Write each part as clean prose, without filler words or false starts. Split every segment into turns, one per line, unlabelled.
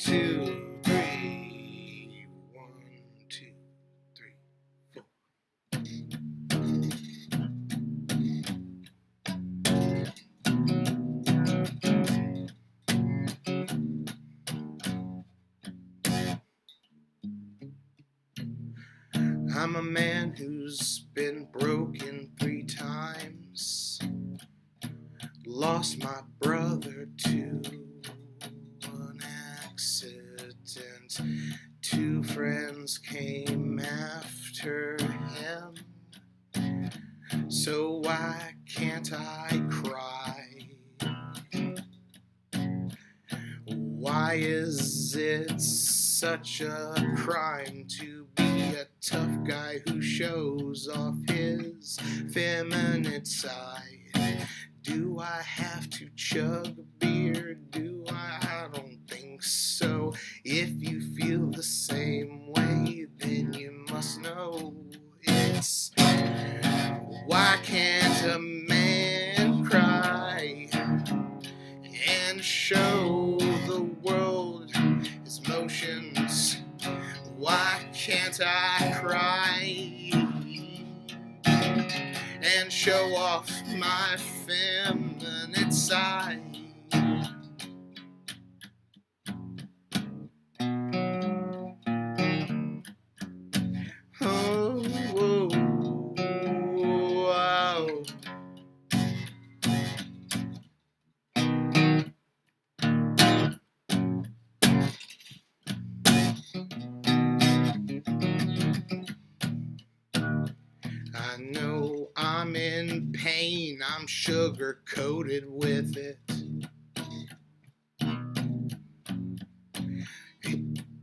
two, three. 1, 2, 3, 4. I'm a man who's been broken 3 times. Lost my brother to an accident. 2 friends came after him. So why can't I cry? Why is it such a crime to be a tough guy who shows off his feminine side? Do I have to chug beer? Do I don't think so. If you feel the same way, then you must know it's why can't a man cry and show the world his motions? Why can't I cry and show off my feminine side? Oh, whoa, wow. I know I'm in pain, I'm sugar-coated with it.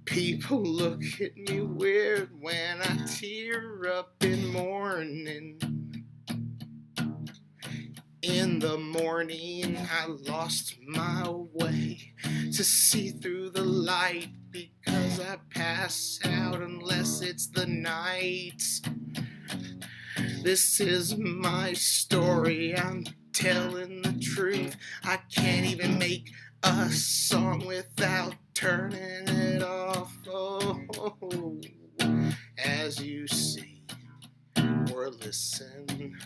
People look at me weird when I tear up in morning. In the morning I lost my way to see through the light because I pass out unless it's the night. This is my story, I'm telling the truth. I can't even make a song without turning it off. Oh, as you see or listen,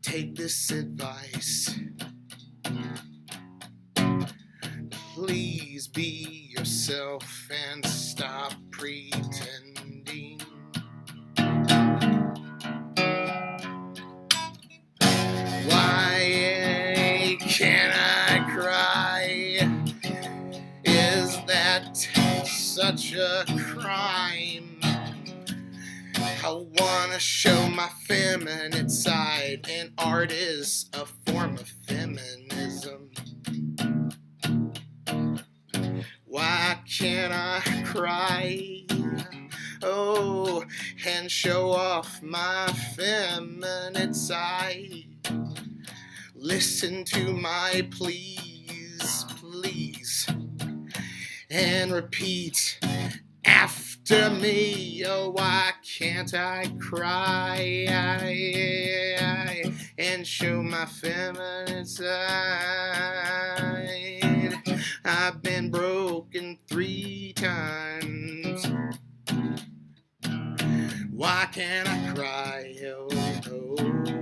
take this advice. Please be yourself and stop pretending. Why can't I cry? Is that such a crime? I wanna show my feminine side, and art is a form of feminism. Why can't I cry? Oh, and show off my feminine side. Listen to my pleas, please, and repeat after me. Oh, why can't I cry and show my feminine side? I've been broken 3 times. Why can't I cry? Oh, oh.